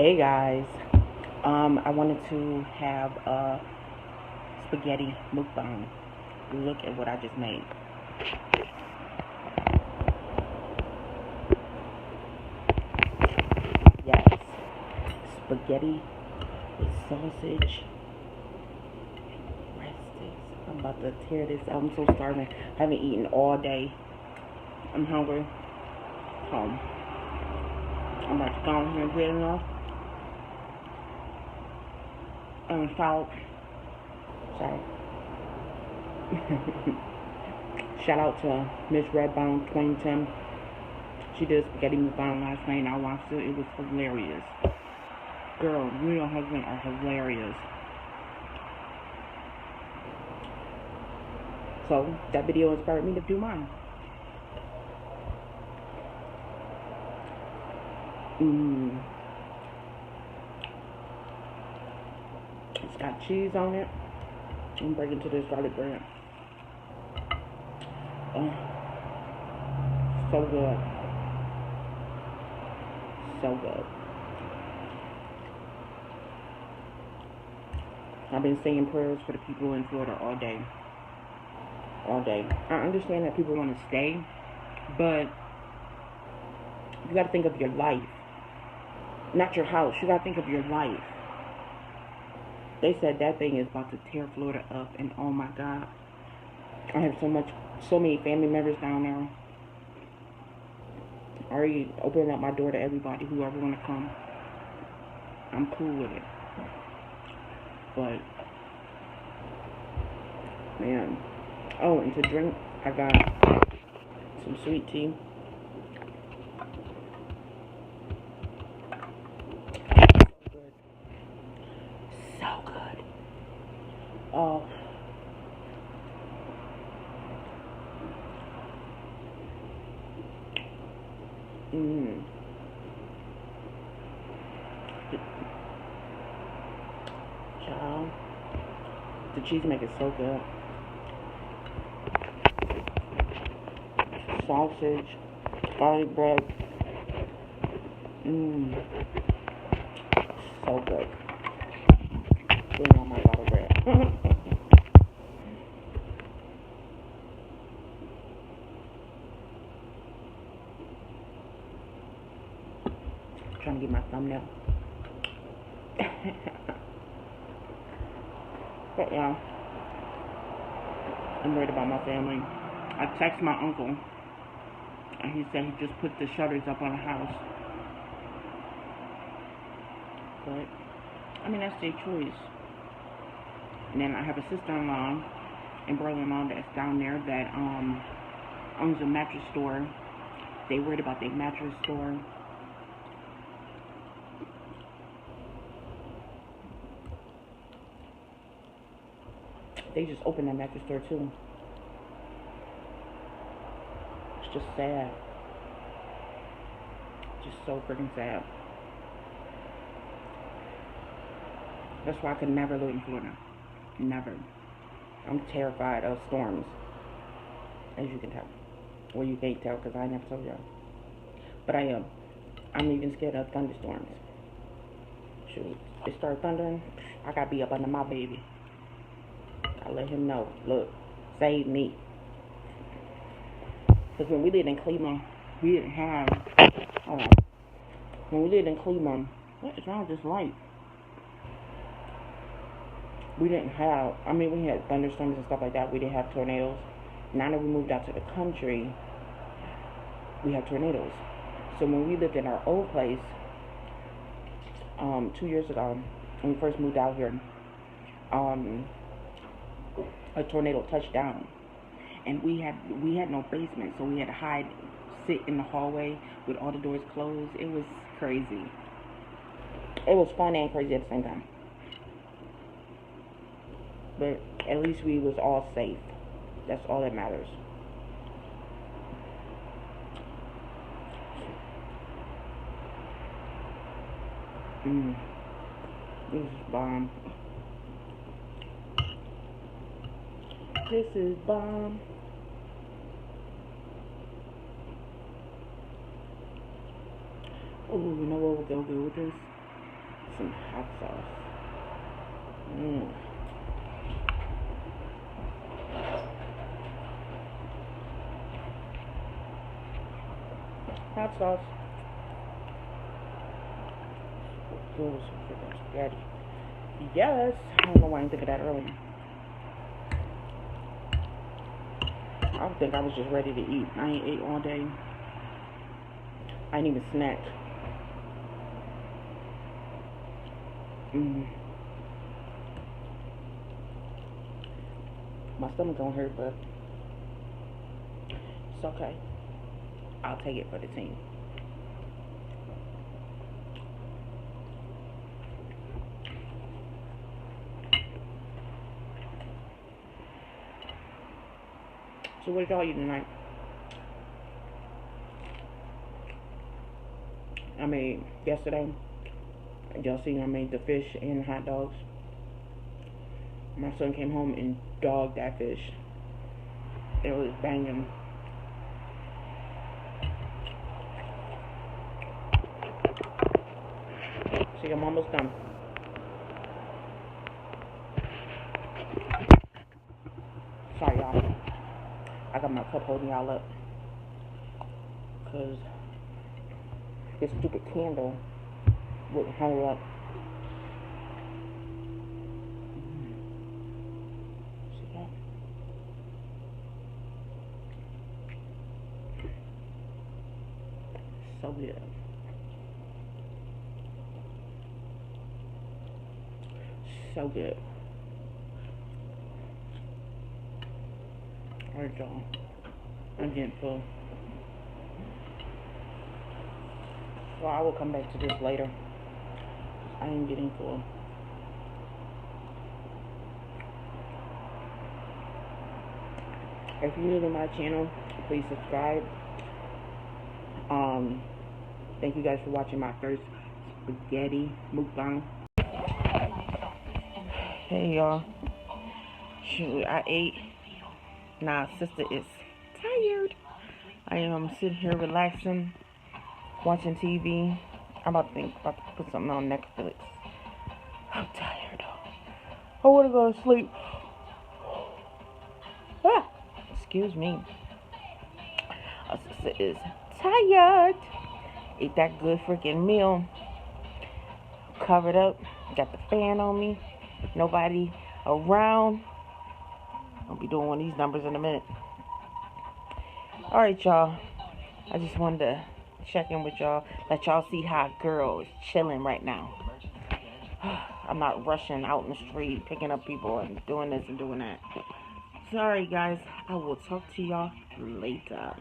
Hey guys, I wanted to have a spaghetti mukbang. Look at what I just made. Yes, spaghetti with sausage, breast sticks. I'm about to tear this out. I'm so starving. I haven't eaten all day. I'm hungry. I'm about to go in here and get enough. Salt. Sorry. Shout out to Miss Redbone 2010. She did a spaghetti mukbang last night and I watched it. It was hilarious. Girl, you and your husband are hilarious. So that video inspired me to do mine. It's got cheese on it. I'm breaking into this garlic bread. So good. So good. I've been saying prayers for the people in Florida all day. All day. I understand that people want to stay, but you got to think of your life. Not your house. You got to think of your life. They said that thing is about to tear Florida up, and oh my God. I have so many family members down there. I already opening up my door to everybody, whoever want to come. I'm cool with it. But, man. Oh, and to drink, I got some sweet tea. So good. Oh. Child. The cheese make it so good. Sausage, garlic bread. So good. Bring on my garlic bread. Trying to get my thumbnail. But yeah, I'm worried about my family. I texted my uncle, and he said he just put the shutters up on the house. But, I mean, that's their choice. And then I have a sister-in-law and brother-in-law that's down there that owns a mattress store. They worried about their mattress store. They just opened that mattress store too. It's just sad. Just so freaking sad. That's why I could never live in Florida. Never. I'm terrified of storms. As you can tell. Well, you can't tell because I never told y'all. But I am. I'm even scared of thunderstorms. Shoot. It started thundering. I gotta be up under my baby. I let him know, look, save me. Because when we lived in Cleveland, we didn't have, hold on. When we lived in Cleveland, what is wrong with this light? We didn't have, I mean, we had thunderstorms and stuff like that. We didn't have tornadoes. Now that we moved out to the country, we have tornadoes. So when we lived in our old place, 2 years ago, when we first moved out here, a tornado touched down, and we had no basement, so we had to sit in the hallway with all the doors closed. It was crazy. It was fun and crazy at the same time, but at least we was all safe. That's all that matters. This is bomb. This is bomb. Oh, you know what would go good with this? some hot sauce. Mmm. Hot sauce. Good with some freaking spaghetti. Yes. I don't know why I didn't think of that earlier. I think I was just ready to eat. I ain't ate all day. I didn't even snack. My stomach don't hurt, but it's okay. I'll take it for the team. So what did y'all eat tonight? I made yesterday. Y'all seen I made the fish and hot dogs. My son came home and dogged that fish. It was banging. See, I'm almost done. Sorry, y'all. I got my cup holding y'all up. Because this stupid candle wouldn't hold up. See that? So good. So good. Alright, y'all. I'm getting full. So I will come back to this later. I am getting full. If you're new to my channel, please subscribe. Thank you guys for watching my first spaghetti mukbang. Hey y'all. Shoot, I ate. Nah, sister is tired. I am sitting here relaxing, watching TV. I'm about to put something on Netflix. I'm tired. I want to go to sleep. Ah, excuse me. Our sister is tired. Ate that good freaking meal. Covered up. Got the fan on me. Nobody around. I'll be doing one of these numbers in a minute. Alright, y'all. I just wanted to check in with y'all. Let y'all see how a girl is chilling right now. I'm not rushing out in the street, picking up people and doing this and doing that. Sorry, guys. I will talk to y'all later.